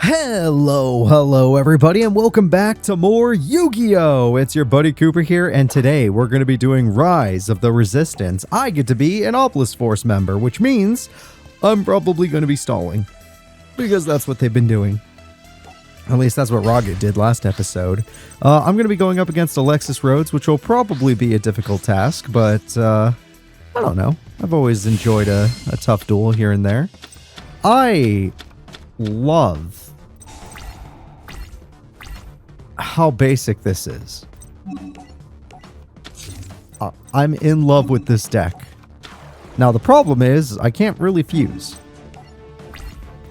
Hello everybody, and welcome back to more Yu-Gi-Oh! It's your buddy Cooper here, and today we're going to be doing Rise of the Resistance. I get to be an Obelisk Force member, which means I'm probably going to be stalling, because that's what they've been doing. At least that's what Rocket did last episode. I'm going to be going up against Alexis Rhodes, which will probably be a difficult task, but I don't know. I've always enjoyed a tough duel here and there. I love how basic this is. I'm in love with this deck. Now the problem is I can't really fuse.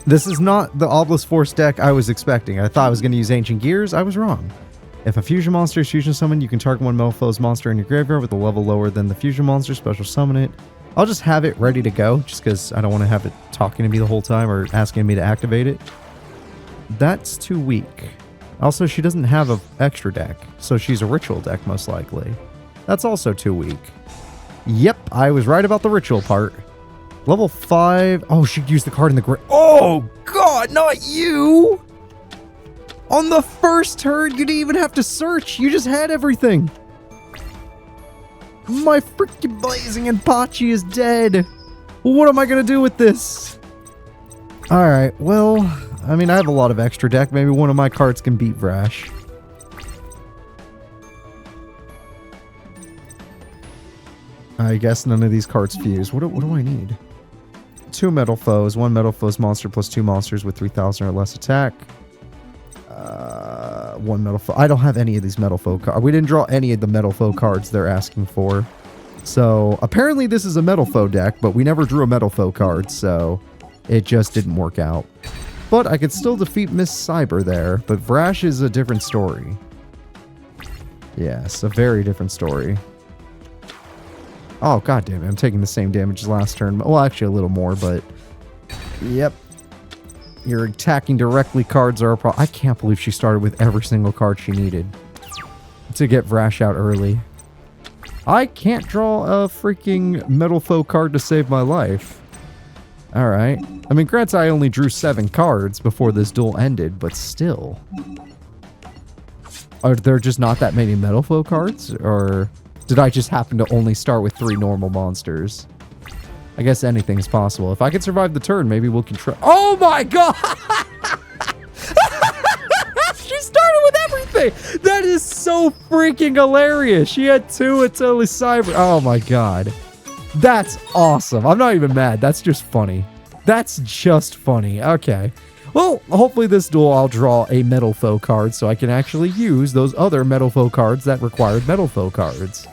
This is not the Obelisk Force deck I was expecting. I thought I was going to use Ancient Gears. I was wrong. If a fusion monster is fusion summoned, you can target one Metal Foe's monster in your graveyard with a level lower than the fusion monster, special summon it. I'll just have it ready to go, just because I don't want to have it talking to me the whole time or asking me to activate it. That's too weak. Also, she doesn't have an extra deck, so she's a ritual deck most likely. That's also too weak. Yep, I was right about the ritual part. Level 5. Oh, she'd use the card in the grave. Oh, God, not you! On the first turn, you didn't even have to search. You just had everything. My freaking Blazing Impachi is dead. What am I going to do with this? Alright, well, I mean, I have a lot of extra deck. Maybe one of my cards can beat Vrash. I guess none of these cards fuse. What do I need? 2 Metal Foes. 1 Metal Foe's monster plus 2 monsters with 3,000 or less attack. 1 Metal Foe. I don't have any of these Metal Foe cards. We didn't draw any of the Metal Foe cards they're asking for. So, apparently this is a Metal Foe deck, but we never drew a Metal Foe card, so it just didn't work out. But I could still defeat Miss Cyber there, but Vrash is a different story. Yes, a very different story. Oh, god damn it, I'm taking the same damage as last turn. Well, actually a little more, but yep. You're attacking directly cards are a problem. I can't believe she started with every single card she needed to get Vrash out early. I can't draw a freaking Metal Foe card to save my life. Alright. I mean, granted, I only drew 7 cards before this duel ended, but still. Are there just not that many Metal Foe cards? Or did I just happen to only start with 3 normal monsters? I guess anything's possible. If I can survive the turn, maybe we'll control. Oh my god! She started with everything! That is so freaking hilarious! She had 2 Atelier Cyber. Oh my god. That's awesome. I'm not even mad. That's just funny. That's just funny. Okay. Well, hopefully this duel I'll draw a Metal Foe card so I can actually use those other Metal Foe cards that required Metal Foe cards,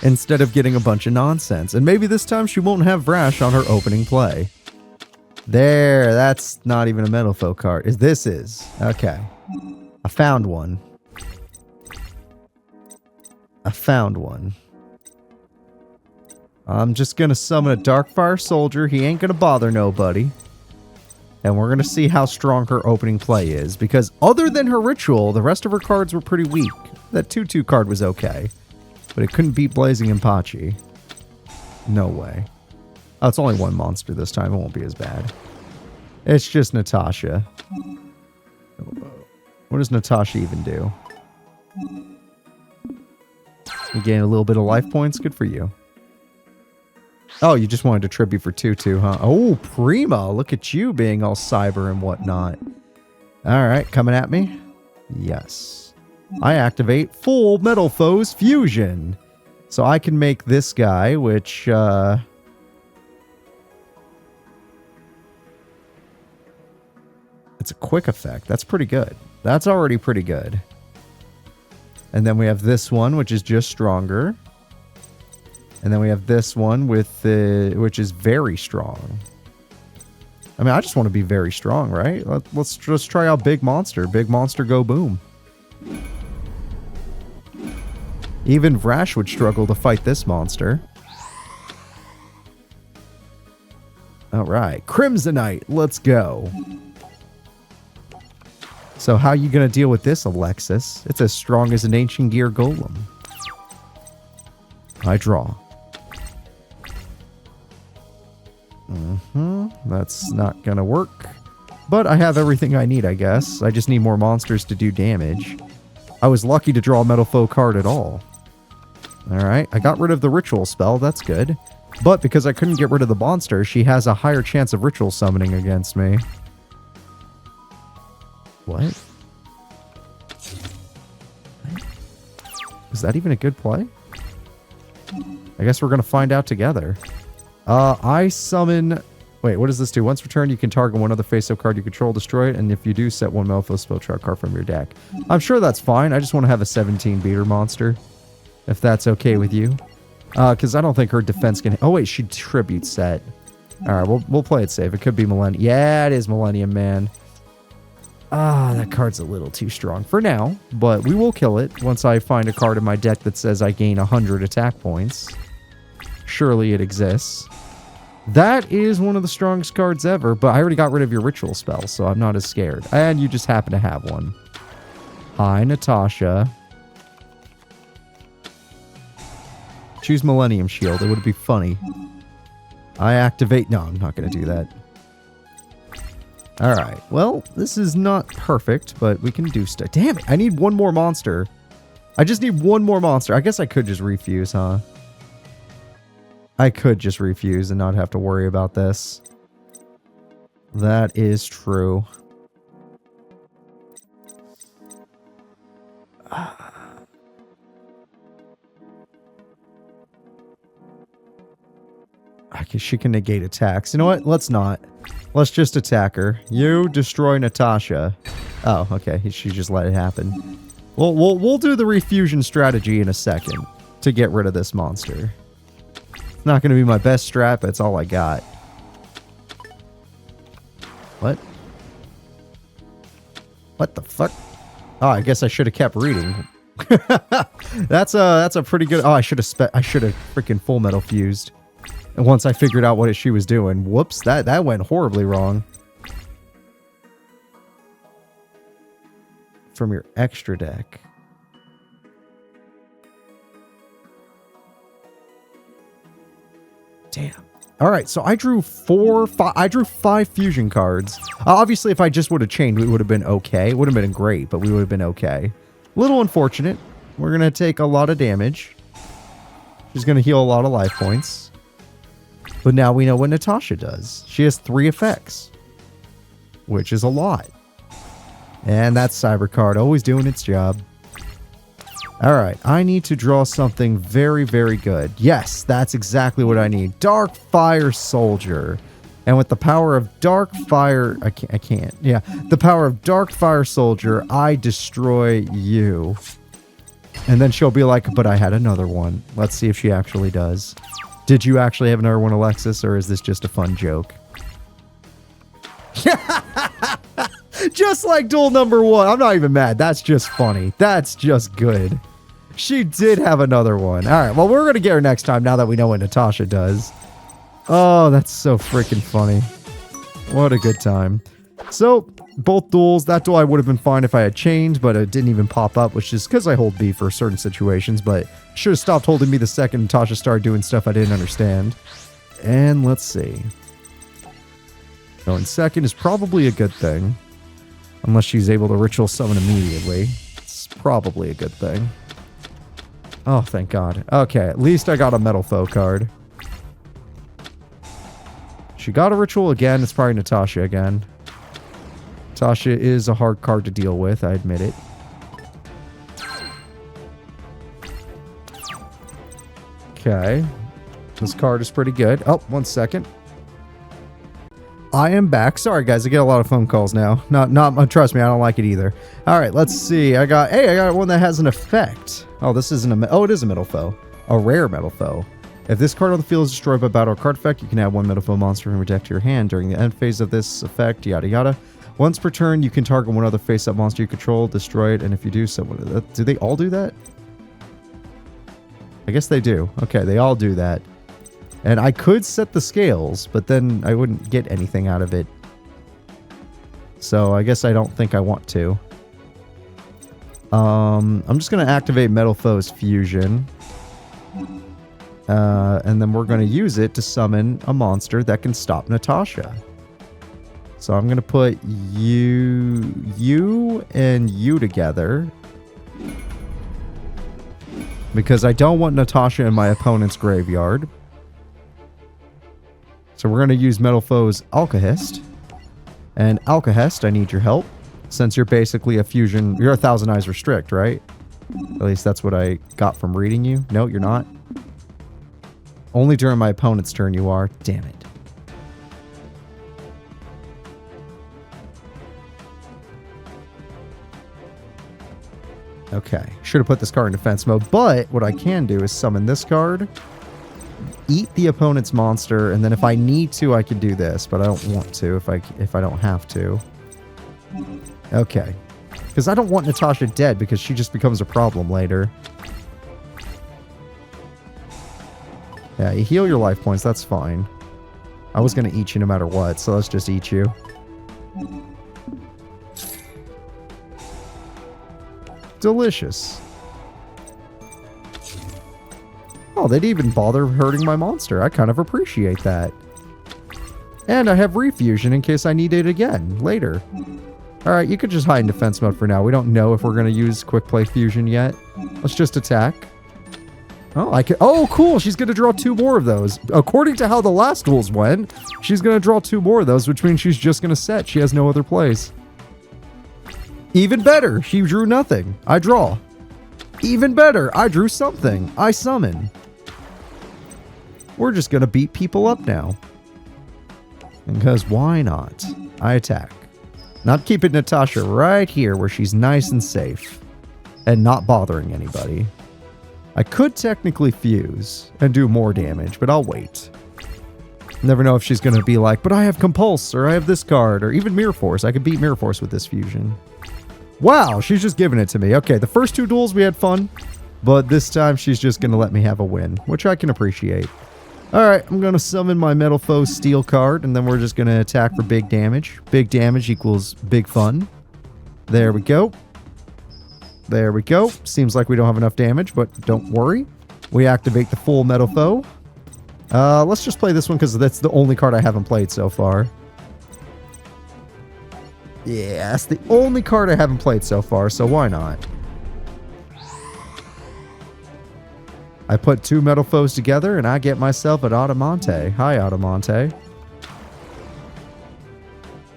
instead of getting a bunch of nonsense. And maybe this time she won't have Vrash on her opening play. There, that's not even a Metal Foe card. This is. Okay. I found one. I found one. I'm just gonna summon a Darkfire Soldier. He ain't gonna bother nobody. And we're gonna see how strong her opening play is. Because other than her ritual, the rest of her cards were pretty weak. That 2/2 card was okay. But it couldn't beat Blazing Impachi. No way. Oh, it's only 1 monster this time. It won't be as bad. It's just Natasha. What does Natasha even do? You gain a little bit of life points. Good for you. Oh, you just wanted to tribute for 2/2, huh? Oh, Prima. Look at you being all cyber and whatnot. Alright, coming at me? Yes. I activate full Metal Foe's Fusion. So I can make this guy, which, it's a quick effect. That's pretty good. That's already pretty good. And then we have this one, which is just stronger. And then we have this one with which is very strong. I mean, I just want to be very strong, right? Let's just try out Big Monster. Big Monster, go boom. Even Vrash would struggle to fight this monster. Alright, Crimsonite, let's go. So how are you going to deal with this, Alexis? It's as strong as an Ancient Gear Golem. I draw. That's not gonna work. But I have everything I need, I guess. I just need more monsters to do damage. I was lucky to draw a Metal Foe card at all. Alright, I got rid of the ritual spell, that's good. But because I couldn't get rid of the monster, she has a higher chance of ritual summoning against me. What? Is that even a good play? I guess we're going to find out together. I summon... Wait, what does this do? Once returned, you can target one other face-up card you control, destroy it, and if you do, set one Malifaux spell trap card from your deck. I'm sure that's fine. I just want to have a 17-beater monster, if that's okay with you. Because I don't think her defense can... Oh, wait, she tribute set. Alright, we'll play it safe. It could be Millennium. Yeah, it is Millennium Man. That card's a little too strong for now, but we will kill it once I find a card in my deck that says I gain 100 attack points. Surely it exists. That is one of the strongest cards ever, but I already got rid of your ritual spell, so I'm not as scared. And you just happen to have one. Hi, Natasha. Choose Millennium Shield. It would be funny. I activate... No, I'm not going to do that. Alright, well, this is not perfect, but we can do stuff. Damn it, I need one more monster. I just need one more monster. I guess I could just refuse, huh? I could just refuse and not have to worry about this. That is true. She can negate attacks. You know what? Let's not. Let's just attack her. You destroy Natasha. Oh, okay. She just let it happen. We'll do the refusion strategy in a second to get rid of this monster. It's not going to be my best strat, but it's all I got. What? What the fuck? Oh, I guess I should have kept reading. That's a pretty good... Oh, I should have freaking Full Metal fused. And once I figured out what she was doing, whoops, that went horribly wrong. From your extra deck. Damn. All right, so I drew five fusion cards. Obviously, if I just would have chained, it would have been okay. It would have been great, but we would have been okay. A little unfortunate. We're going to take a lot of damage. She's going to heal a lot of life points. But now we know what Natasha does. She has 3 effects, which is a lot. And that's Cyber card, always doing its job. Alright, I need to draw something very, very good. Yes, that's exactly what I need. Dark Fire Soldier. And with the power of Dark Fire... I can't. Yeah. The power of Dark Fire Soldier, I destroy you. And then she'll be like, but I had another one. Let's see if she actually does. Did you actually have another one, Alexis, or is this just a fun joke? Just like duel number 1. I'm not even mad. That's just funny. That's just good. She did have another one. All right, well, we're going to get her next time now that we know what Natasha does. Oh, that's so freaking funny. What a good time. So, both duels. That duel I would have been fine if I had chained, but it didn't even pop up, which is because I hold B for certain situations, but should have stopped holding me the second Natasha started doing stuff I didn't understand. And let's see. Going second is probably a good thing. Unless she's able to ritual summon immediately. It's probably a good thing. Oh, thank God. Okay, at least I got a Metal Foe card. She got a ritual again. It's probably Natasha again. Natasha is a hard card to deal with, I admit it. Okay. This card is pretty good. Oh, 1 second. I am back. Sorry, guys. I get a lot of phone calls now. Not. Trust me, I don't like it either. All right, let's see. I got one that has an effect. Oh, this isn't a... Oh, it is a Metal Foe. A rare Metal Foe. If this card on the field is destroyed by battle or card effect, you can add 1 Metal Foe monster from your deck to your hand during the end phase of this effect, yada yada. Once per turn, you can target one other face-up monster you control, destroy it, and if you do so... Do they all do that? I guess they do. Okay, they all do that. And I could set the scales, but then I wouldn't get anything out of it. So I guess I don't think I want to. I'm just going to activate Metal Foe's Fusion. And then we're going to use it to summon a monster that can stop Natasha. So I'm going to put you and you together. Because I don't want Natasha in my opponent's graveyard. So we're going to use Metal Foe's Alkahest. And Alkahest, I need your help. Since you're basically a fusion... You're a Thousand Eyes Restrict, right? At least that's what I got from reading you. No, you're not. Only during my opponent's turn you are. Damn it. Okay. Should have put this card in defense mode. But what I can do is summon this card. Eat the opponent's monster. And then if I need to, I can do this. But I don't want to if I don't have to. Okay. Because I don't want Natasha dead because she just becomes a problem later. Yeah, you heal your life points. That's fine. I was going to eat you no matter what, so let's just eat you. Delicious. Oh, they didn't even bother hurting my monster. I kind of appreciate that. And I have refusion in case I need it again later. Alright, you could just hide in defense mode for now. We don't know if we're going to use quick play fusion yet. Let's just attack. Oh, I can. Oh, cool. She's going to draw 2 more of those. According to how the last duels went, she's going to draw 2 more of those, which means she's just going to set. She has no other plays. Even better. She drew nothing. I draw. Even better. I drew something. I summon. We're just going to beat people up now. Because why not? I attack. Not keeping Natasha right here where she's nice and safe. And not bothering anybody. I could technically fuse and do more damage, but I'll wait. Never know if she's going to be like, but I have Compulse, or I have this card, or even Mirror Force. I could beat Mirror Force with this fusion. Wow, she's just giving it to me. Okay, the first 2 duels we had fun, but this time she's just going to let me have a win, which I can appreciate. Alright, I'm going to summon my Metal Foe Steel card, and then we're just going to attack for big damage. Big damage equals big fun. There we go. There we go. Seems like we don't have enough damage, but don't worry. We activate the full Metal Foe. Let's just play this one because that's the only card I haven't played so far. Yeah, that's the only card I haven't played so far, so why not? I put 2 Metal Foes together and I get myself an Adamante. Hi, Adamante.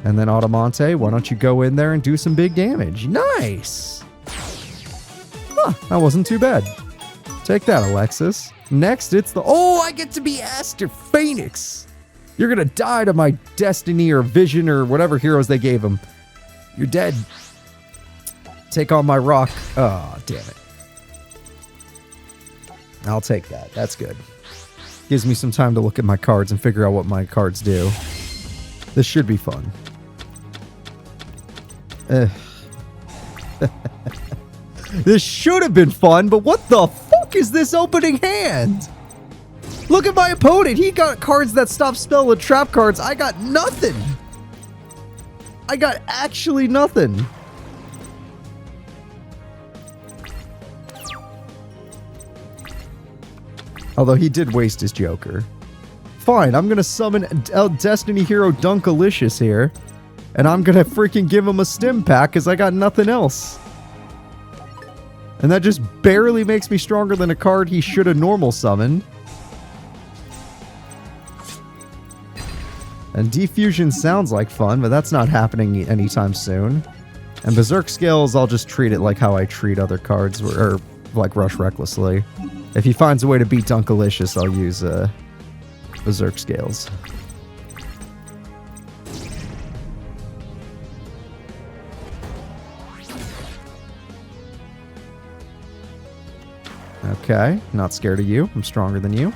And then Adamante, why don't you go in there and do some big damage? Nice! Huh, that wasn't too bad. Take that, Alexis. Next, it's the... Oh, I get to be Aster Phoenix! You're gonna die to my Destiny or Vision or whatever heroes they gave him. You're dead. Take on my rock. Oh, damn it. I'll take that. That's good. Gives me some time to look at my cards and figure out what my cards do. This should be fun. This should have been fun, but what the fuck is this opening hand? Look at my opponent. He got cards that stop spell and trap cards. I got nothing. I got actually nothing. Although he did waste his Joker. Fine, I'm going to summon Destiny Hero Dunkalicious here. And I'm going to freaking give him a stim pack because I got nothing else. And that just barely makes me stronger than a card he should have normal summoned. And Defusion sounds like fun, but that's not happening anytime soon. And Berserk Scales, I'll just treat it like how I treat other cards, or like Rush Recklessly. If he finds a way to beat Dunkalicious, I'll use Berserk Scales. Okay, not scared of you. I'm stronger than you.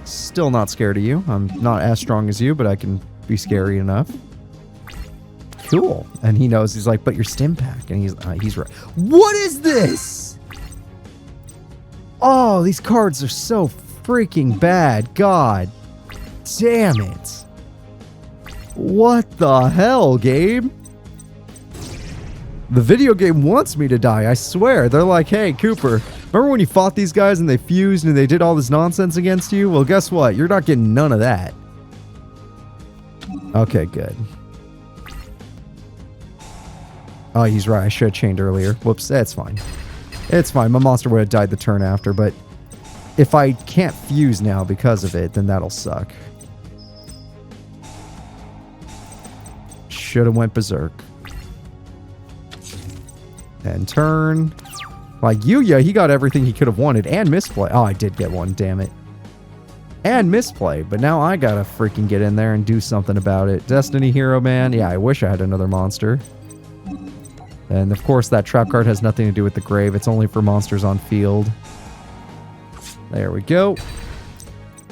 Still not scared of you. I'm not as strong as you, but I can be scary enough. Cool. And he knows, he's like, but your stim pack. And he's right. What is this? Oh, these cards are so freaking bad. God damn it. What the hell, game? The video game wants me to die, I swear. They're like, hey, Cooper, remember when you fought these guys and they fused and they did all this nonsense against you? Well, guess what? You're not getting none of that. Okay, good. Oh, he's right. I should have chained earlier. Whoops, that's fine. It's fine. My monster would have died the turn after, but if I can't fuse now because of it, then that'll suck. Should have went berserk. And turn. Like Yuya, he got everything he could have wanted and misplay. Oh, I did get one, damn it. And misplay, but now I gotta freaking get in there and do something about it. Destiny Hero, man. Yeah, I wish I had another monster. And of course, that trap card has nothing to do with the grave. It's only for monsters on field. There we go.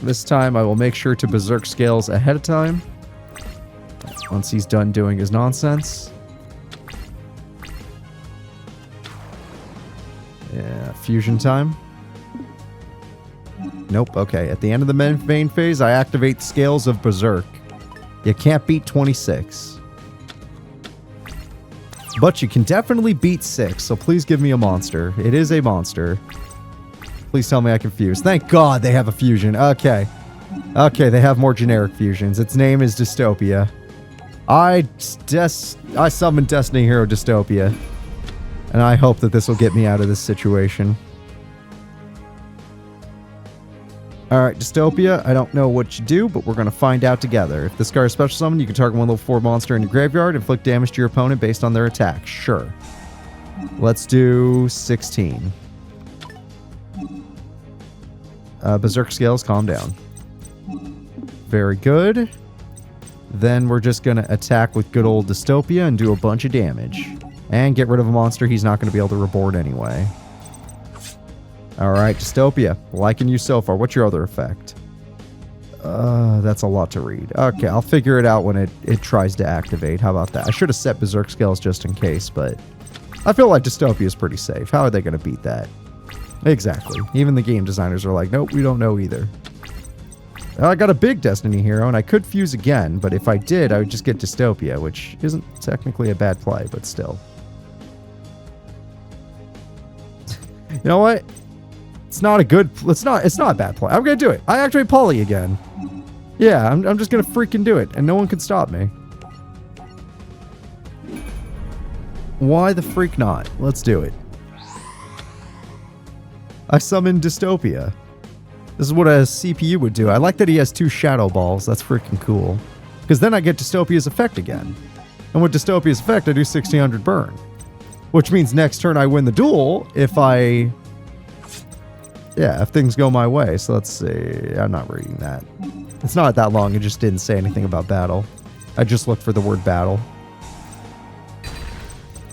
This time I will make sure to berserk scales ahead of time. Once he's done doing his nonsense. Yeah, fusion time. Nope, okay. At the end of the main phase, I activate Scales of Berserk. You can't beat 26. But you can definitely beat 6, so please give me a monster. It is a monster. Please tell me I can fuse. Thank God they have a fusion. Okay. Okay, they have more generic fusions. Its name is Dystopia. I summoned Destiny Hero Dystopia. And I hope that this will get me out of this situation. Alright, Dystopia, I don't know what you do, but we're going to find out together. If this card is special summon, you can target one level 4 monster in your graveyard and inflict damage to your opponent based on their attack. Sure. Let's do 16. Berserk Scales, calm down. Very good. Then we're just going to attack with good old Dystopia and do a bunch of damage. And get rid of a monster he's not going to be able to reborn anyway. Alright, Dystopia. Liking you so far. What's your other effect? That's a lot to read. Okay, I'll figure it out when it tries to activate. How about that? I should have set Berserk Scales just in case, but I feel like Dystopia is pretty safe. How are they going to beat that? Exactly. Even the game designers are like, nope, we don't know either. I got a big Destiny Hero, and I could fuse again, but if I did, I would just get Dystopia, which isn't technically a bad play, but still. You know what? It's not a bad play. I'm gonna do it. I activate Poly again. Yeah, I'm just gonna freaking do it, and no one can stop me. Why the freak not? Let's do it. I summoned Dystopia. This is what a CPU would do. I like that he has 2 Shadow Balls. That's freaking cool. Because then I get Dystopia's effect again. And with Dystopia's effect, I do 1600 burn. Which means next turn I win the duel if things go my way. So let's see. I'm not reading that. It's not that long. It just didn't say anything about battle. I just looked for the word battle.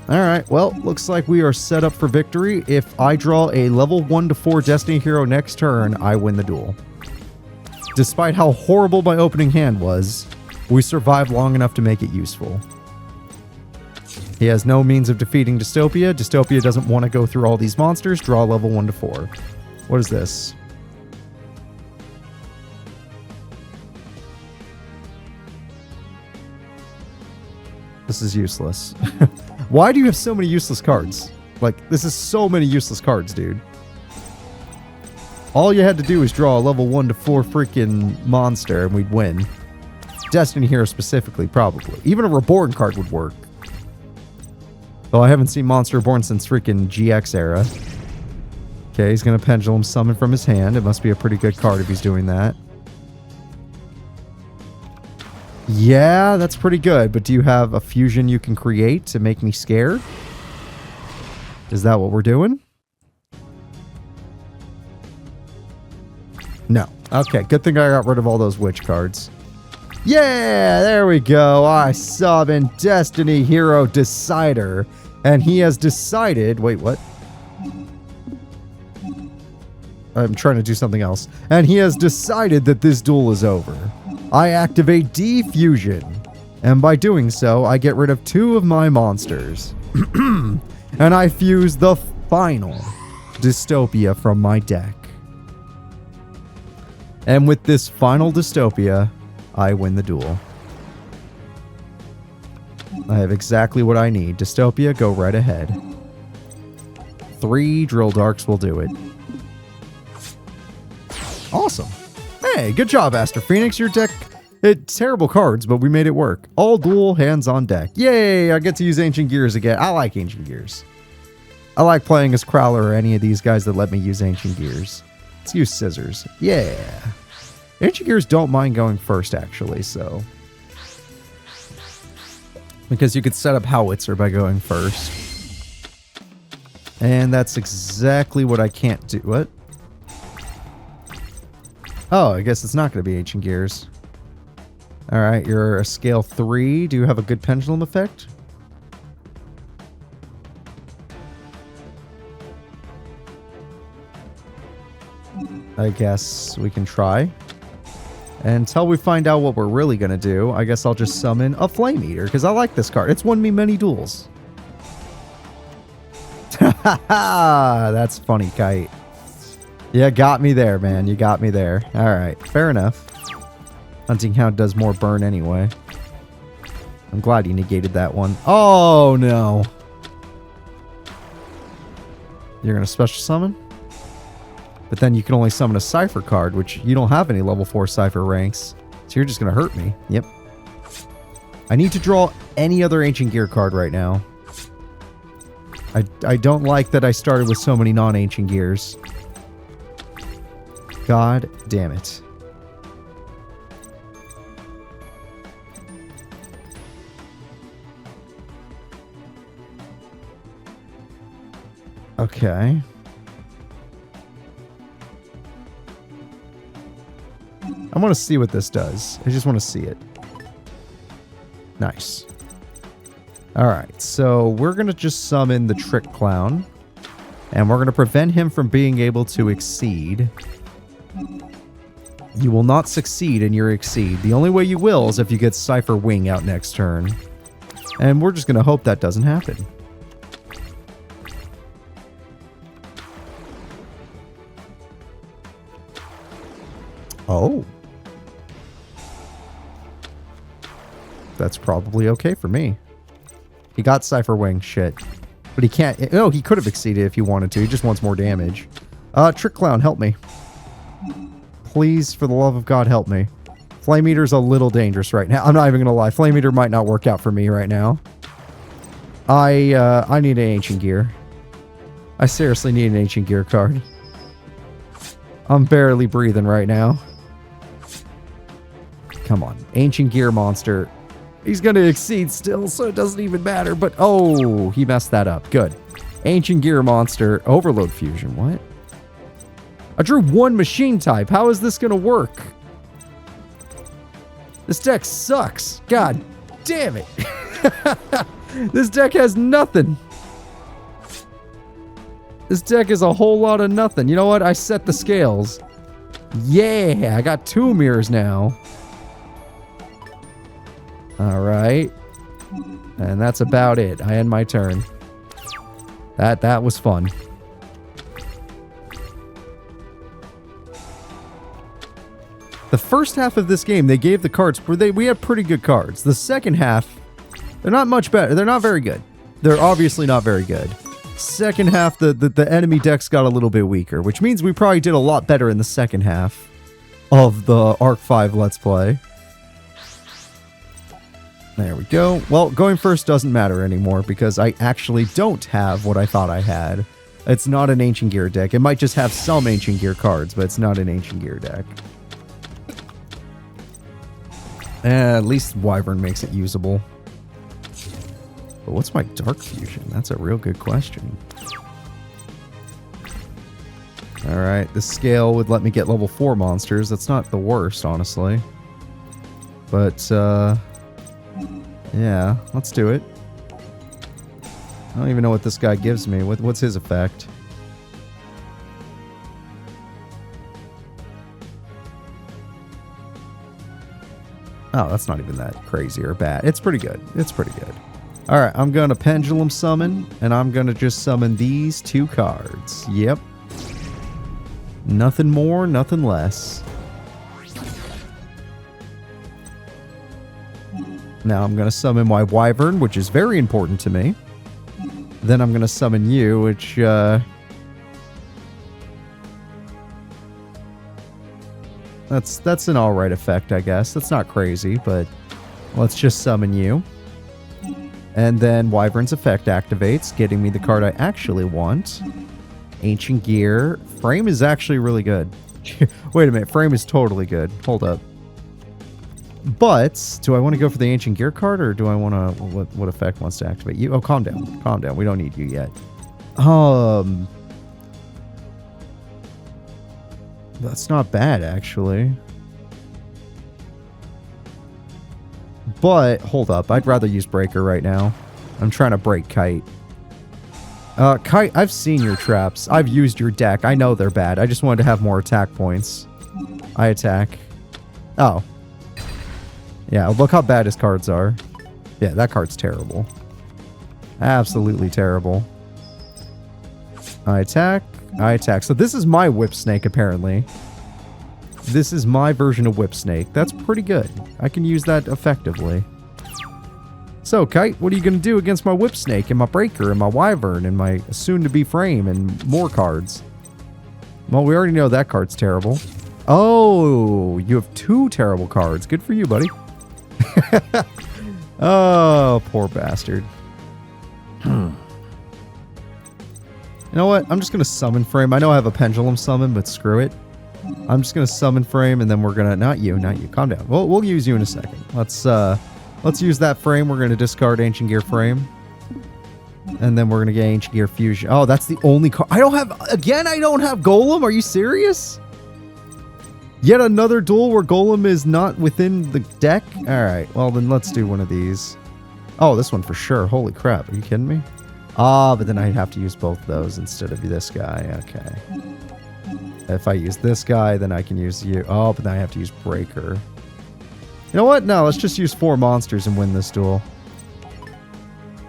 Alright, well, looks like we are set up for victory. If I draw a level 1 to 4 Destiny Hero next turn, I win the duel. Despite how horrible my opening hand was, we survived long enough to make it useful. He has no means of defeating Dystopia. Dystopia doesn't want to go through all these monsters. Draw level 1 to 4. What is this? This is useless. Why do you have so many useless cards? Like, this is so many useless cards, dude. All you had to do is draw a level 1 to 4 freaking monster and we'd win. Destiny Hero specifically, probably. Even a Reborn card would work. Though I haven't seen Monster Reborn since freaking GX era. Okay, he's going to Pendulum Summon from his hand. It must be a pretty good card if he's doing that. Yeah, that's pretty good, but do you have a fusion you can create to make me scared? Is that what we're doing? No. Okay, good thing I got rid of all those witch cards. Yeah, there we go. I summon Destiny Hero Decider, and he has decided... Wait, what? I'm trying to do something else. And he has decided that this duel is over. I activate Defusion, and by doing so, I get rid of 2 of my monsters. And I fuse the final Dystopia from my deck. And with this final Dystopia, I win the duel. I have exactly what I need. Dystopia, go right ahead. 3 Drill Darks will do it. Awesome. Hey, good job, Aster Phoenix. Your deck It's terrible cards, but we made it work. All duel, hands on deck. Yay, I get to use Ancient Gears again. I like Ancient Gears. I like playing as Crowler or any of these guys that let me use Ancient Gears. Let's use Scissors. Yeah. Ancient Gears don't mind going first, actually, so... Because you could set up Howitzer by going first. And that's exactly what I can't do. What? Oh, I guess it's not going to be Ancient Gears. Alright, you're a scale 3. Do you have a good pendulum effect? I guess we can try. Until we find out what we're really going to do, I guess I'll just summon a Flame Eater, because I like this card. It's won me many duels. That's funny, Kite. Yeah, got me there, man. You got me there. Alright, fair enough. Hunting Hound does more burn anyway. I'm glad you negated that one. Oh, no. You're going to special summon? But then you can only summon a Cypher card, which you don't have any level 4 Cypher ranks. So you're just going to hurt me. Yep. I need to draw any other Ancient Gear card right now. I don't like that I started with so many non-Ancient Gears. God damn it. Okay. I want to see what this does. I just want to see it. Nice. Alright, so we're going to just summon the Trick Clown. And we're going to prevent him from being able to exceed. You will not succeed in your exceed. The only way you will is if you get Cypher Wing out next turn. And we're just going to hope that doesn't happen. Oh. That's probably okay for me. He got Cypher Wing, shit. But he can't... No, he could have exceeded if he wanted to. He just wants more damage. Trick Clown, help me. Please, for the love of God, help me. Flame Eater's a little dangerous right now. I'm not even gonna lie. Flame Eater might not work out for me right now. I need an Ancient Gear. I seriously need an Ancient Gear card. I'm barely breathing right now. Come on. Ancient Gear monster. He's going to exceed still, so it doesn't even matter. But, oh, he messed that up. Good. Ancient Gear monster. Overload Fusion. What? I drew one machine type. How is this going to work? This deck sucks. God damn it. This deck has nothing. This deck is a whole lot of nothing. You know what? I set the scales. Yeah, I got 2 mirrors now. Alright. And that's about it. I end my turn. That was fun. The first half of this game, they gave the cards... We had pretty good cards. The second half, they're not much better. They're not very good. They're obviously not very good. Second half, the enemy decks got a little bit weaker, which means we probably did a lot better in the second half of the Arc 5 Let's Play. There we go. Well, going first doesn't matter anymore because I actually don't have what I thought I had. It's not an Ancient Gear deck. It might just have some Ancient Gear cards, but it's not an Ancient Gear deck. At least Wyvern makes it usable. But what's my Dark Fusion? That's a real good question. Alright, this scale would let me get level 4 monsters. That's not the worst, honestly. But, yeah, let's do it. I don't even know what this guy gives me. What's his effect? Oh, that's not even that crazy or bad. It's pretty good. It's pretty good. Alright, I'm going to Pendulum Summon, and I'm going to just summon these 2 cards. Yep. Nothing more, nothing less. Now I'm going to summon my Wyvern, which is very important to me. Then I'm going to summon you, which, That's an alright effect, I guess. That's not crazy, but let's just summon you. And then Wyvern's effect activates, getting me the card I actually want. Ancient Gear. Frame is actually really good. Wait a minute, Frame is totally good. Hold up. But, do I want to go for the Ancient Gear card, or do I want to... What effect wants to activate you? Oh, calm down. Calm down. We don't need you yet. That's not bad, actually. But, hold up. I'd rather use Breaker right now. I'm trying to break Kite. Kite, I've seen your traps. I've used your deck. I know they're bad. I just wanted to have more attack points. I attack. Oh. Yeah, look how bad his cards are. Yeah, that card's terrible. Absolutely terrible. I attack. I attack. So this is my Whip Snake, apparently. This is my version of Whip Snake. That's pretty good. I can use that effectively. So, Kite, what are you going to do against my Whip Snake and my Breaker and my Wyvern and my soon-to-be Frame and more cards? Well, we already know that card's terrible. Oh, you have 2 terrible cards. Good for you, buddy. Oh, poor bastard. You know what? I'm just going to summon Frame. I know I have a Pendulum summon, but screw it. I'm just going to summon Frame, and then we're going to... Not you. Calm down. We'll use you in a second. Let's use that Frame. We're going to discard Ancient Gear Frame. And then we're going to get Ancient Gear Fusion. Oh, that's the only card... I don't have... Again, I don't have Golem? Are you serious? Yet another duel where Golem is not within the deck? Alright, well then let's do one of these. Oh, this one for sure. Holy crap. Are you kidding me? Ah, but then I'd have to use both of those instead of this guy. Okay. If I use this guy, then I can use you. Oh, but then I have to use Breaker. You know what? No, let's just use 4 monsters and win this duel.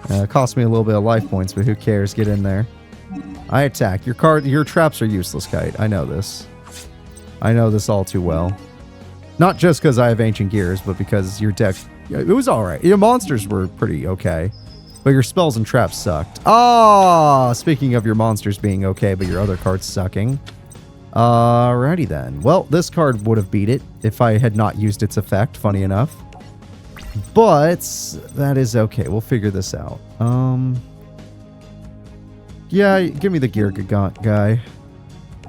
It cost me a little bit of life points, but who cares? Get in there. I attack. Your traps are useless, Kite. I know this. I know this all too well. Not just because I have Ancient Gears, but because your deck... It was alright. Your monsters were pretty okay. But your spells and traps sucked. Ah, speaking of your monsters being okay, but your other cards sucking. Alrighty then. Well, this card would have beat it if I had not used its effect, funny enough. But that is okay. We'll figure this out. Yeah, give me the Gear Gigant guy.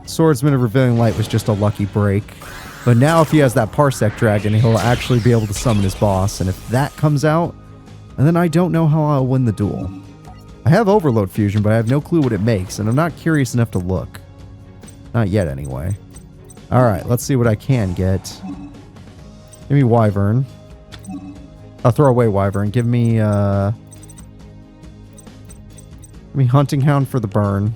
Swordsman of Revealing Light was just a lucky break. But now if he has that Parsec Dragon, he'll actually be able to summon his boss. And if that comes out, and then I don't know how I'll win the duel. I have Overload Fusion, but I have no clue what it makes, and I'm not curious enough to look. Not yet, anyway. Alright, let's see what I can get. Give me Wyvern. I'll throw away Wyvern. Give me Hunting Hound for the burn.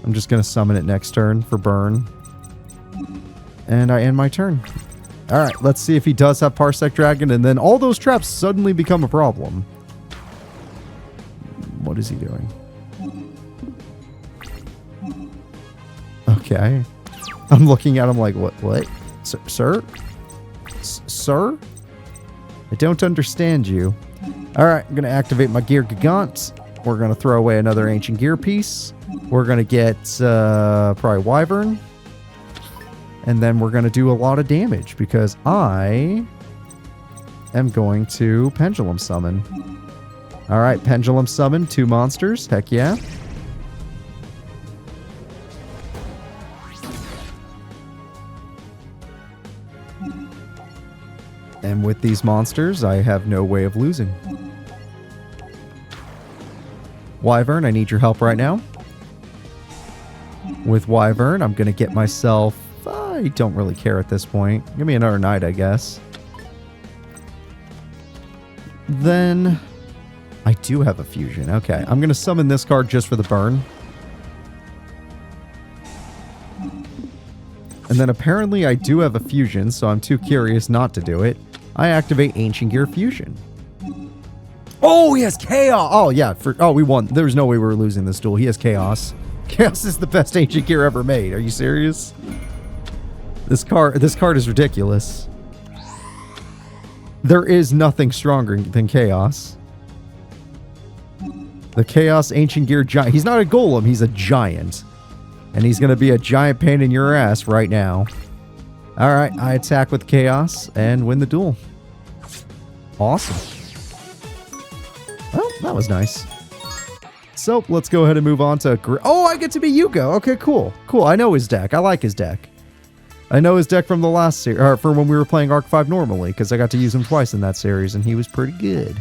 I'm just going to summon it next turn for burn. And I end my turn. Alright, let's see if he does have Parsec Dragon, and then all those traps suddenly become a problem. What is he doing? Okay. I'm looking at him like, what? Sir? Sir? I don't understand you. Alright, I'm going to activate my Gear Gigant. We're going to throw away another Ancient Gear piece. We're going to get probably Wyvern. And then we're going to do a lot of damage because I am going to Pendulum Summon. Alright, Pendulum Summon, 2 monsters. Heck yeah. And with these monsters, I have no way of losing. Wyvern, I need your help right now. With Wyvern, I'm going to get myself... I don't really care at this point. Give me another Knight, I guess. Then... I do have a fusion. Okay, I'm going to summon this card just for the burn. And then apparently I do have a fusion, so I'm too curious not to do it. I activate Ancient Gear Fusion. Oh, he has Chaos! Oh, yeah. We won. There's no way we were losing this duel. He has Chaos. Chaos is the best Ancient Gear ever made. Are you serious? This card is ridiculous. There is nothing stronger than Chaos. The Chaos Ancient Gear Giant. He's not a golem, he's a giant. And he's going to be a giant pain in your ass right now. Alright, I attack with Chaos and win the duel. Awesome. Well, that was nice. So, let's go ahead and move on to... Oh, I get to be Yugo. Okay, cool. Cool, I know his deck. I like his deck. I know his deck from the last series, or from when we were playing Arc 5 normally, because I got to use him twice in that series, and he was pretty good.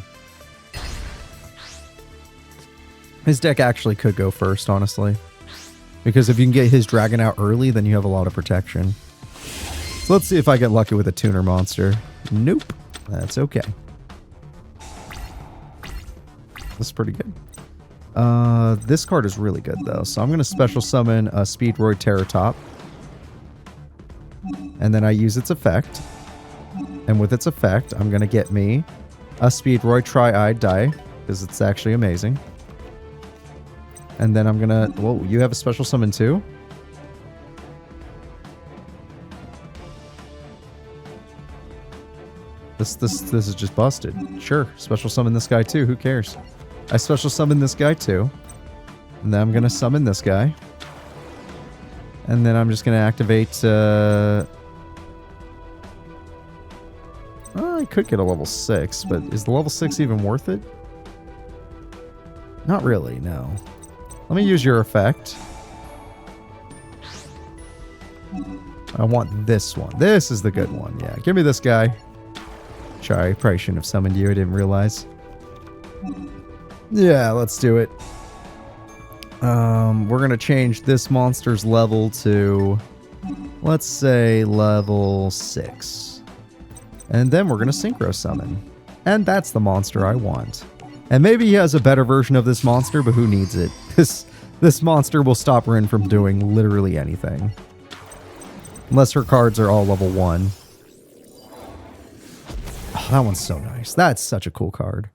His deck actually could go first, honestly. Because if you can get his dragon out early, then you have a lot of protection. So let's see if I get lucky with a tuner monster. Nope. That's okay. That's pretty good. This card is really good, though. So I'm going to special summon a Speedroid Terratop. And then I use its effect. And with its effect, I'm going to get me a Speedroid Tri-Eyed die. Because it's actually amazing. And then I'm going to... Whoa, you have a special summon too? This is just busted. Sure, special summon this guy too. Who cares? I special summon this guy too. And then I'm going to summon this guy. And then I'm just going to activate... I could get a level 6, but is the level 6 even worth it? Not really, no. Let me use your effect. I want this one. This is the good one. Yeah, give me this guy. Sorry, I probably shouldn't have summoned you. I didn't realize. Yeah, let's do it. We're going to change this monster's level to, let's say, level 6. And then we're going to synchro summon. And that's the monster I want. And maybe he has a better version of this monster, but who needs it? This monster will stop Rin from doing literally anything. Unless her cards are all level 1. Oh, that one's so nice. That's such a cool card.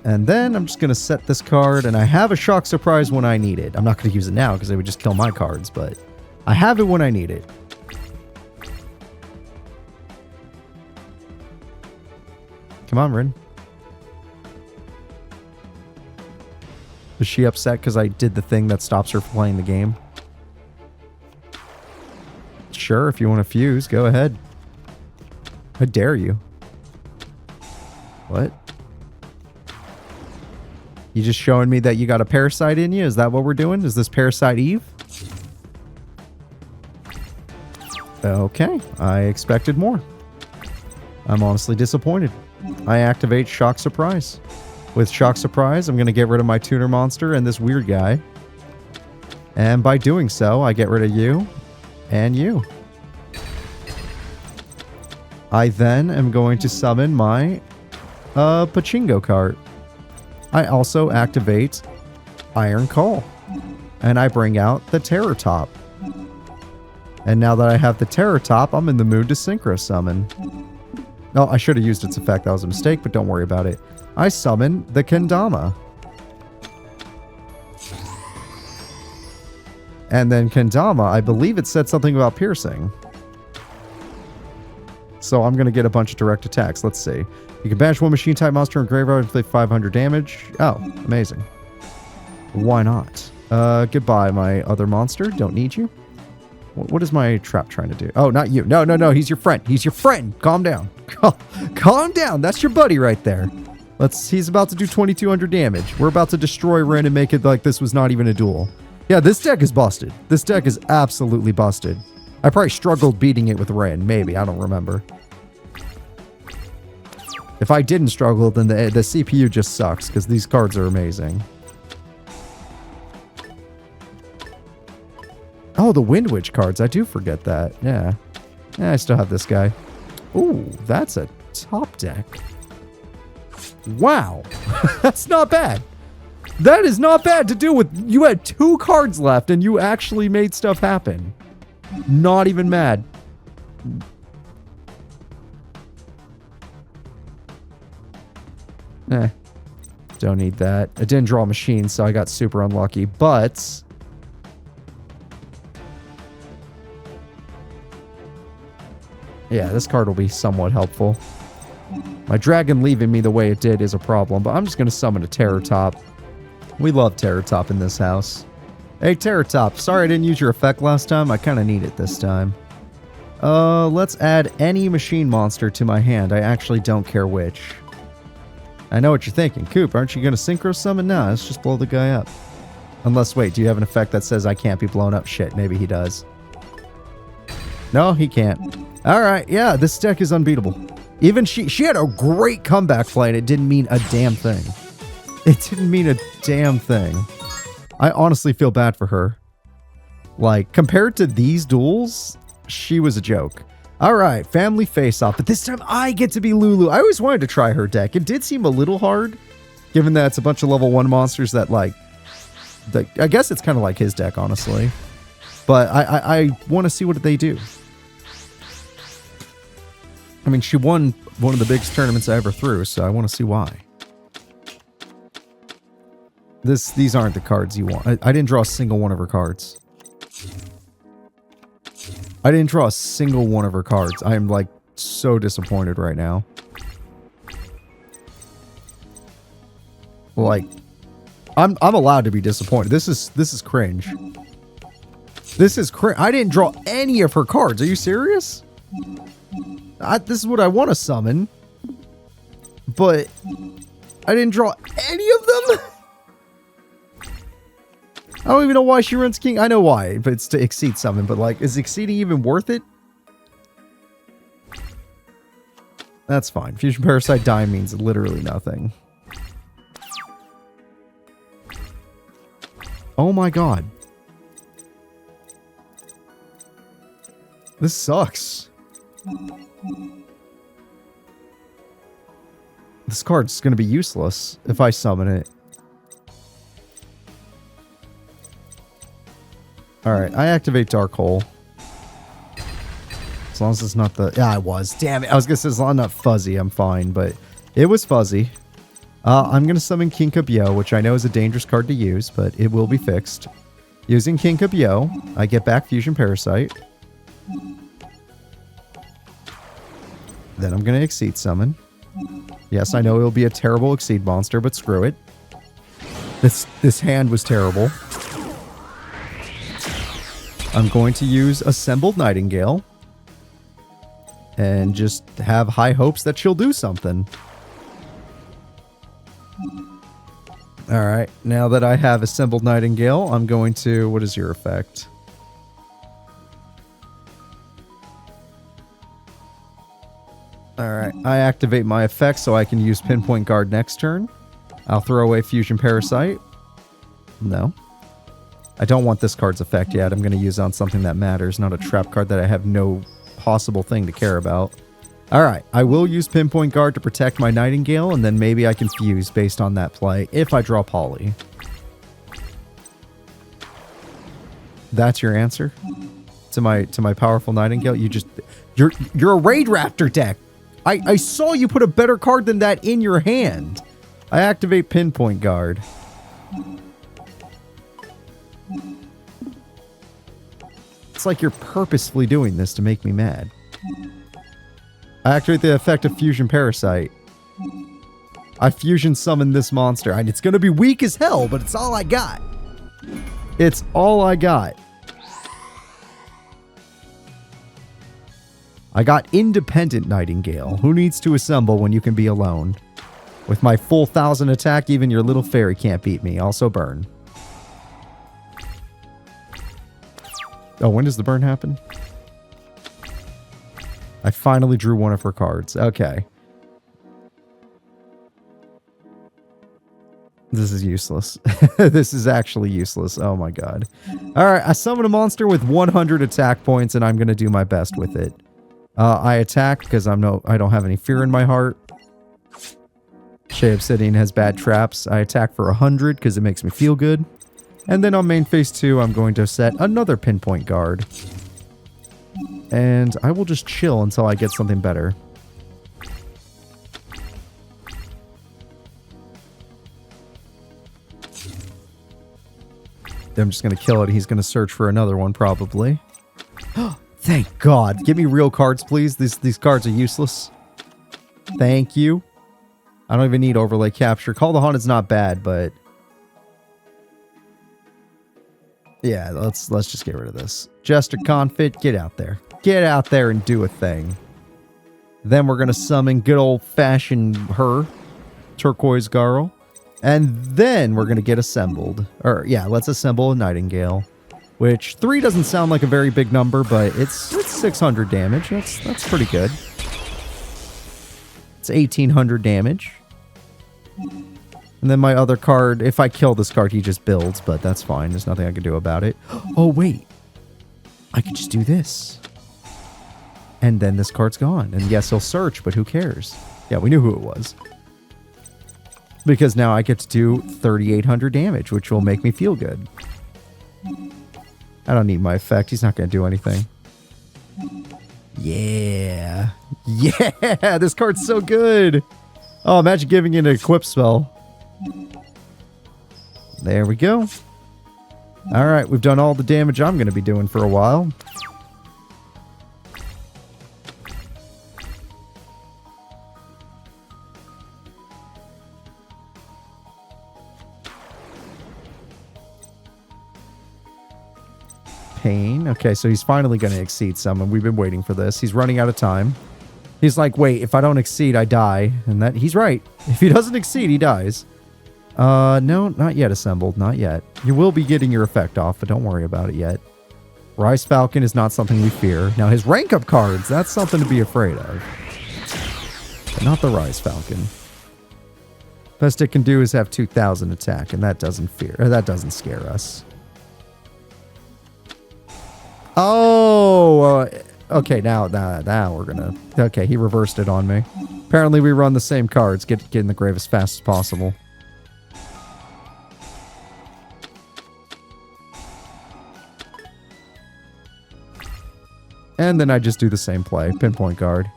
And then I'm just going to set this card, and I have a Shock Surprise when I need it. I'm not going to use it now because it would just kill my cards, but I have it when I need it. Come on, Rin. Is she upset because I did the thing that stops her from playing the game? Sure, if you want to fuse, go ahead. I dare you. What? You just showing me that you got a parasite in you? Is that what we're doing? Is this Parasite Eve? Okay, I expected more. I'm honestly disappointed. I activate Shock Surprise. With Shock Surprise, I'm going to get rid of my tuner monster and this weird guy. And by doing so, I get rid of you and you. I then am going to summon my Pachinko cart. I also activate Iron Call. And I bring out the Terratop. And now that I have the Terratop, I'm in the mood to synchro summon. No, I should have used its effect. That was a mistake, but don't worry about it. I summon the Kendama. And then Kendama, I believe it said something about piercing. So I'm going to get a bunch of direct attacks. Let's see. You can banish one machine type monster in graveyard and inflict 500 damage. Oh, amazing. Why not? Goodbye, my other monster. Don't need you. What is my trap trying to do? Oh, not you. No, no, no. He's your friend. He's your friend. Calm down. Calm down. That's your buddy right there. He's about to do 2,200 damage. We're about to destroy Rin and make it like this was not even a duel. Yeah, this deck is busted. This deck is absolutely busted. I probably struggled beating it with Rin. Maybe. I don't remember. If I didn't struggle, then the CPU just sucks because these cards are amazing. Oh, the Wind Witch cards. I do forget that. Yeah. Yeah, I still have this guy. Ooh, that's a top deck. Wow. That's not bad. That is not bad to do with... You had 2 cards left and you actually made stuff happen. Not even mad. Don't need that. I didn't draw a machine, so I got super unlucky, but... Yeah, this card will be somewhat helpful. My dragon leaving me the way it did is a problem, but I'm just going to summon a Terratop. We love Terratop in this house. Hey, Terratop. Sorry I didn't use your effect last time. I kind of need it this time. Let's add any machine monster to my hand. I actually don't care which. I know what you're thinking. Coop, aren't you going to synchro summon? Nah, let's just blow the guy up. Unless, wait, do you have an effect that says I can't be blown up? Shit, maybe he does. No, he can't. Alright, yeah, this deck is unbeatable. Even she had a great comeback play and it didn't mean a damn thing. It didn't mean a damn thing. I honestly feel bad for her. Like, compared to these duels, she was a joke. Alright, family face-off, but this time I get to be Lulu. I always wanted to try her deck. It did seem a little hard, given that it's a bunch of level 1 monsters that, like... I guess it's kind of like his deck, honestly. But I want to see what they do. I mean, she won one of the biggest tournaments I ever threw, so I want to see why. These aren't the cards you want. I didn't draw a single one of her cards. I didn't draw a single one of her cards. I am, like, so disappointed right now. Like, I'm allowed to be disappointed. This is cringe. This is cringe. I didn't draw any of her cards. Are you serious? This is what I want to summon. But I didn't draw any of them? I don't even know why she runs King. I know why, but it's to exceed summon. But, like, is exceeding even worth it? That's fine. Fusion Parasite die means literally nothing. Oh my god. This sucks. This card's gonna be useless if I summon it. Alright, I activate Dark Hole. As long as it's not the... Yeah, it was. Damn it. I was gonna say, as long as it's not fuzzy, I'm fine, but it was fuzzy. I'm gonna summon King Yo, which I know is a dangerous card to use, but it will be fixed. Using King Yo, I get back Fusion Parasite. Then I'm gonna Exceed Summon. Yes, I know it'll be a terrible Exceed monster, but screw it. This hand was terrible. I'm going to use Assembled Nightingale. And just have high hopes that she'll do something. Alright, now that I have Assembled Nightingale, I'm going to... What is your effect? Alright, I activate my effect so I can use Pinpoint Guard next turn. I'll throw away Fusion Parasite. No. I don't want this card's effect yet. I'm going to use it on something that matters, not a trap card that I have no possible thing to care about. Alright, I will use Pinpoint Guard to protect my Nightingale, and then maybe I can fuse based on that play, if I draw Polly. That's your answer? To my powerful Nightingale? You're a Raid Raptor deck! I saw you put a better card than that in your hand! I activate Pinpoint Guard. It's like you're purposefully doing this to make me mad. I activate the effect of Fusion Parasite. I fusion summon this monster. And it's gonna be weak as hell, but it's all I got. It's all I got. I got Independent Nightingale. Who needs to assemble when you can be alone? With my full 1000 attack, even your little fairy can't beat me. Also burn. Oh, when does the burn happen? I finally drew one of her cards. Okay. This is useless. This is actually useless. Oh my god. Alright, I summon a monster with 100 attack points, and I'm going to do my best with it. I attack because I don't have any fear in my heart. Shea Obsidian has bad traps. I attack for 100 because it makes me feel good. And then on main phase 2, I'm going to set another Pinpoint Guard. And I will just chill until I get something better. I'm just going to kill it. He's going to search for another one, probably. Thank God. Give me real cards, please. These cards are useless. Thank you. I don't even need Overlay Capture. Call the Haunted's not bad, but... Yeah, let's just get rid of this. Jester Confit, get out there. Get out there and do a thing. Then we're going to summon good old-fashioned her, Turquoise Garl. And then we're going to get assembled. Or, yeah, let's assemble a Nightingale. Which, 3 doesn't sound like a very big number, but it's 600 damage. That's pretty good. It's 1800 damage. And then my other card, if I kill this card, he just builds, but that's fine. There's nothing I can do about it. Oh, wait. I could just do this. And then this card's gone. And yes, he'll search, but who cares? Yeah, we knew who it was. Because now I get to do 3,800 damage, which will make me feel good. I don't need my effect. He's not going to do anything. Yeah. Yeah! This card's so good! Oh, imagine giving it an equip spell. There we go. Alright, we've done all the damage I'm going to be doing for a while. Pain. Okay, so he's finally going to exceed someone. We've been waiting for this. He's running out of time. He's like, wait, if I don't exceed, I die. And that he's right. If he doesn't exceed, he dies. No, not yet assembled. Not yet. You will be getting your effect off, but don't worry about it yet. Rise Falcon is not something we fear. Now, his rank up cards, that's something to be afraid of. But not the Rise Falcon. Best it can do is have 2,000 attack, and that doesn't scare us. Oh, okay, now we're gonna... Okay, he reversed it on me. Apparently we run the same cards. Get in the grave as fast as possible. And then I just do the same play. Pinpoint Guard.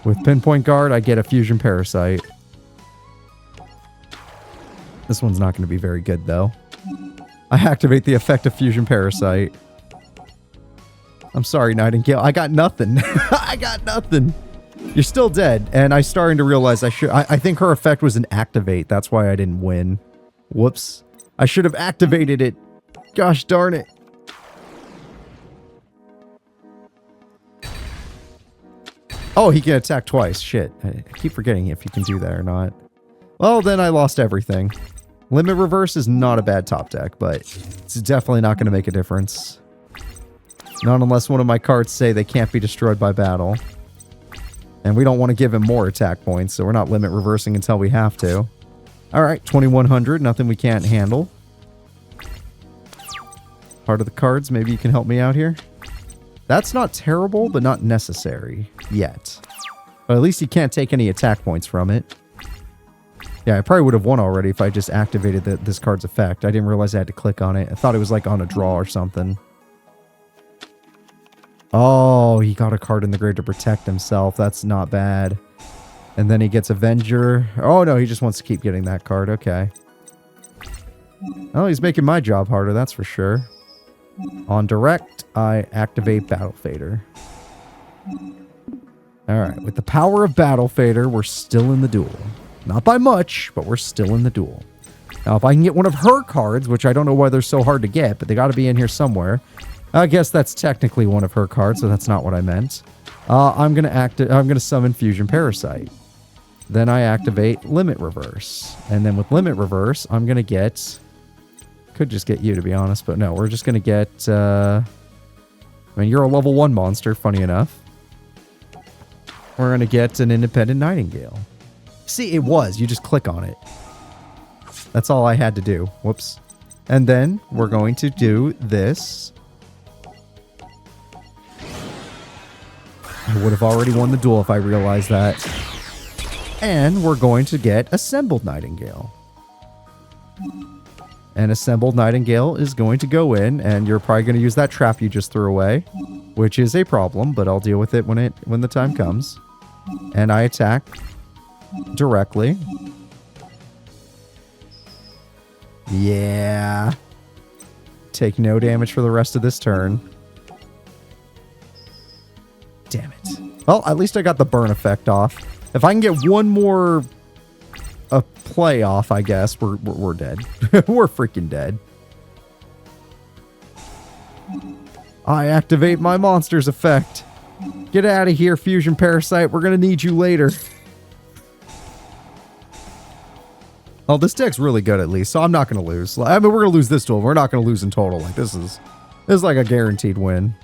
With Pinpoint Guard, I get a Fusion Parasite. This one's not going to be very good, though. I activate the effect of Fusion Parasite. I'm sorry, Nightingale. I got nothing. I got nothing. You're still dead. And I'm starting to realize I think her effect was an activate. That's why I didn't win. Whoops. I should have activated it. Gosh darn it. Oh, he can attack twice. Shit. I keep forgetting if he can do that or not. Well, then I lost everything. Limit Reverse is not a bad top deck, but it's definitely not going to make a difference. Not unless one of my cards say they can't be destroyed by battle. And we don't want to give him more attack points, so we're not limit reversing until we have to. Alright, 2,100. Nothing we can't handle. Part of the cards, maybe you can help me out here? That's not terrible, but not necessary. Yet. But at least you can't take any attack points from it. Yeah, I probably would have won already if I just activated this card's effect. I didn't realize I had to click on it. I thought it was like on a draw or something. Oh, he got a card in the grave to protect himself. That's not bad. And then he gets Avenger. Oh, no, he just wants to keep getting that card. Okay. Oh, he's making my job harder, that's for sure. On direct, I activate Battle Fader. Alright, with the power of Battle Fader, we're still in the duel. Not by much, but we're still in the duel. Now, if I can get one of her cards, which I don't know why they're so hard to get, but they got to be in here somewhere. I guess that's technically one of her cards, so that's not what I meant. I'm gonna summon Fusion Parasite. Then I activate Limit Reverse. And then with Limit Reverse, I'm gonna get... Could just get you, to be honest, but no, we're just gonna get... I mean, you're a level 1 monster, funny enough. We're gonna get an Independent Nightingale. See, it was. You just click on it. That's all I had to do. Whoops. And then we're going to do this. I would have already won the duel if I realized that. And we're going to get Assembled Nightingale. And Assembled Nightingale is going to go in, and you're probably going to use that trap you just threw away, which is a problem, but I'll deal with it when the time comes. And I attack directly. Yeah. Take no damage for the rest of this turn. Damn it. Well, at least I got the burn effect off. If I can get one more play off, I guess, we're dead. We're freaking dead. I activate my monster's effect. Get out of here, Fusion Parasite. We're going to need you later. Oh, this deck's really good at least, so I'm not going to lose. I mean, we're going to lose this duel. We're not going to lose in total. Like, this is like a guaranteed win.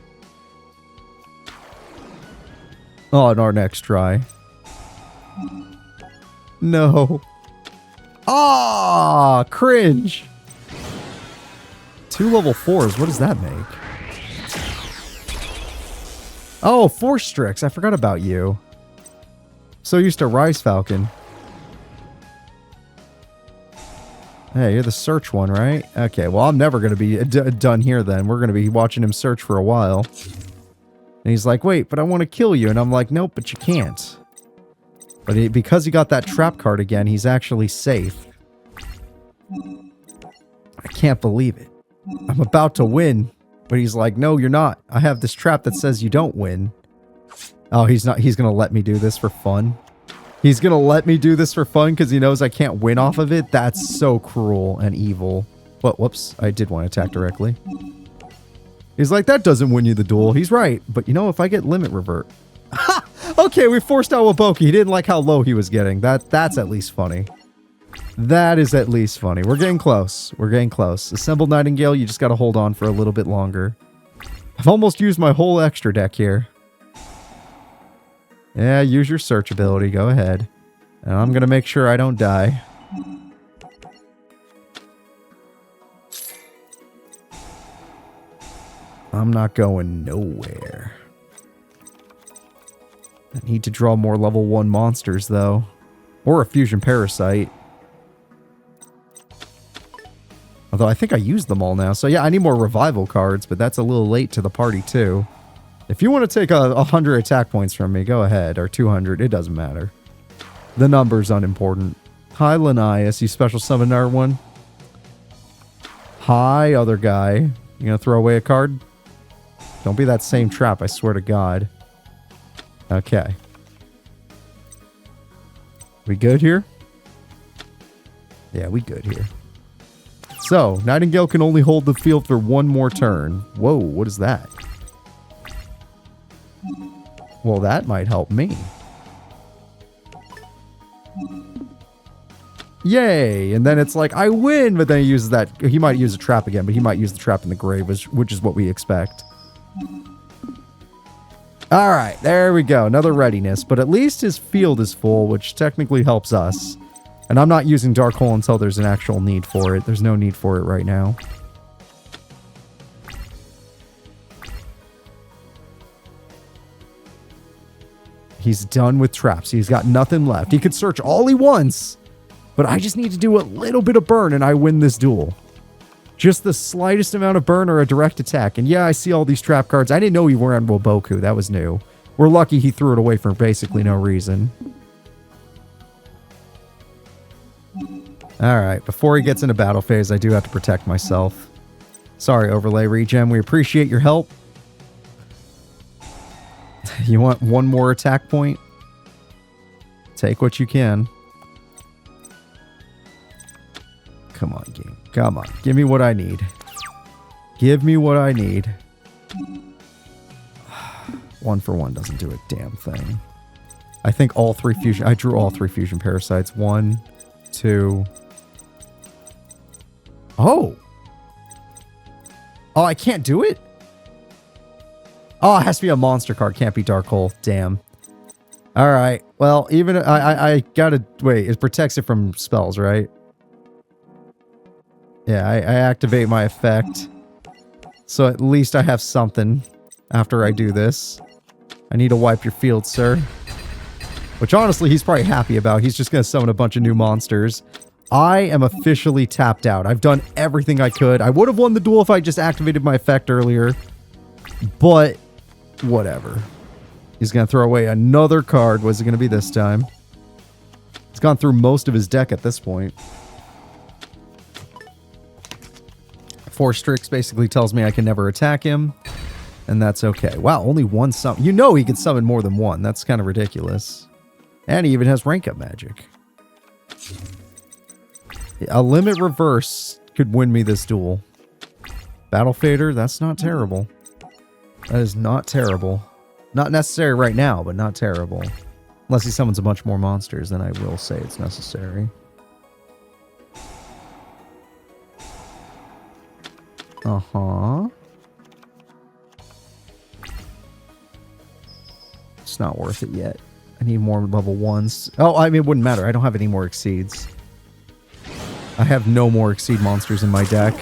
Oh, and our next try. No. Ah, cringe. 2 level 4s. What does that make? Oh, Force Strix. I forgot about you. So used to Rise Falcon. Hey, you're the search one, right? Okay, well, I'm never going to be done here then. We're going to be watching him search for a while. And he's like, wait, but I want to kill you. And I'm like, nope, but you can't. But because he got that trap card again, he's actually safe. I can't believe it. I'm about to win. But he's like, no, you're not. I have this trap that says you don't win. Oh, he's not. He's going to let me do this for fun. He's going to let me do this for fun because he knows I can't win off of it. That's so cruel and evil. But whoops, I did want to attack directly. He's like, that doesn't win you the duel. He's right. But you know, if I get limit revert. Ha! Okay, we forced out Waboki. He didn't like how low he was getting. That's at least funny. That is at least funny. We're getting close. We're getting close. Assembled Nightingale, you just got to hold on for a little bit longer. I've almost used my whole extra deck here. Yeah, use your search ability. Go ahead. And I'm going to make sure I don't die. I'm not going nowhere. I need to draw more level 1 monsters, though. Or a Fusion Parasite. Although I think I used them all now. So yeah, I need more revival cards, but that's a little late to the party, too. If you want to take 100 attack points from me, go ahead. Or 200. It doesn't matter. The number's unimportant. Hi, Linnaeus. You special summon our one? Hi, other guy. You gonna throw away a card? Don't be that same trap, I swear to God. Okay. We good here? Yeah, we good here. So, Nightingale can only hold the field for 1 more turn. Whoa, what is that? Well, that might help me. Yay! And then it's like, I win! But then he uses that... He might use a trap again, but he might use the trap in the grave, which is what we expect. Alright, there we go. Another readiness. But at least his field is full, which technically helps us. And I'm not using Dark Hole until there's an actual need for it. There's no need for it right now. He's done with traps. He's got nothing left. He could search all he wants. But I just need to do a little bit of burn and I win this duel. Just the slightest amount of burn or a direct attack. And yeah, I see all these trap cards. I didn't know he were on Woboku. That was new. We're lucky he threw it away for basically no reason. Alright, before he gets into battle phase, I do have to protect myself. Sorry, Overlay Regen. We appreciate your help. You want 1 more attack point? Take what you can. Come on, game. Come on. Give me what I need. Give me what I need. 1 for 1 doesn't do a damn thing. I think all 3 fusion... I drew all 3 fusion parasites. 1, 2... Oh! Oh, I can't do it? Oh, it has to be a monster card. Can't be Dark Hole. Damn. Alright. Well, even... I gotta... Wait, it protects it from spells, right? Yeah, I activate my effect. So at least I have something after I do this. I need to wipe your field, sir. Which honestly, he's probably happy about. He's just going to summon a bunch of new monsters. I am officially tapped out. I've done everything I could. I would have won the duel if I just activated my effect earlier. But, whatever. He's going to throw away another card. What's it going to be this time? He's gone through most of his deck at this point. 4 Strix basically tells me I can never attack him. And that's okay. Wow, only 1 summon. You know he can summon more than 1. That's kind of ridiculous. And he even has rank up magic. A limit reverse could win me this duel. Battle Fader, that's not terrible. That is not terrible. Not necessary right now, but not terrible. Unless he summons a bunch more monsters, then I will say it's necessary. Uh-huh. It's not worth it yet. I need more level 1s. Oh, I mean, it wouldn't matter. I don't have any more Exceeds. I have no more Exceed monsters in my deck.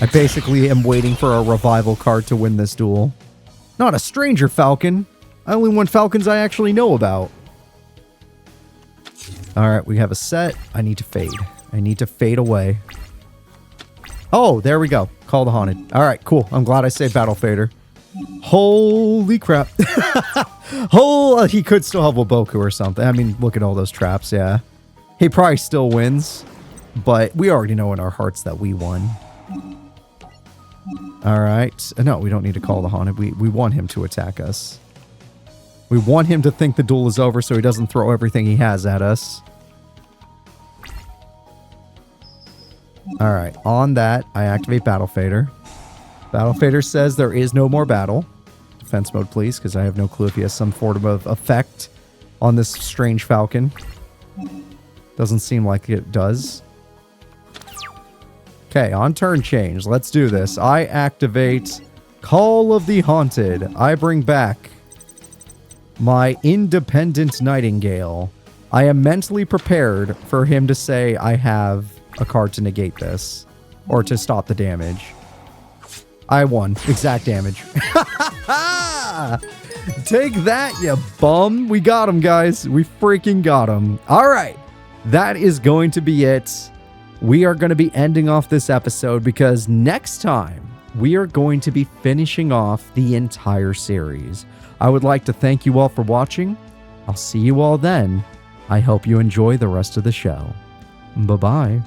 I basically am waiting for a revival card to win this duel. Not a stranger falcon. I only want falcons I actually know about. Alright, we have a set. I need to fade. I need to fade away. Oh, there we go. Call the Haunted. Alright, cool. I'm glad I saved Battle Fader. Holy crap. He could still have Waboku or something. I mean, look at all those traps, yeah. He probably still wins, but we already know in our hearts that we won. Alright. No, we don't need to call the Haunted. We want him to attack us. We want him to think the duel is over so he doesn't throw everything he has at us. Alright, on that, I activate Battle Fader. Battle Fader says there is no more battle. Defense mode, please, because I have no clue if he has some form of effect on this strange falcon. Doesn't seem like it does. Okay, on turn change. Let's do this. I activate Call of the Haunted. I bring back my Independent Nightingale. I am mentally prepared for him to say I have a card to negate this. Or to stop the damage. I won. Exact damage. Take that, you bum. We got him, guys. We freaking got him. All right. That is going to be it. We are going to be ending off this episode because next time we are going to be finishing off the entire series. I would like to thank you all for watching. I'll see you all then. I hope you enjoy the rest of the show. Bye-bye.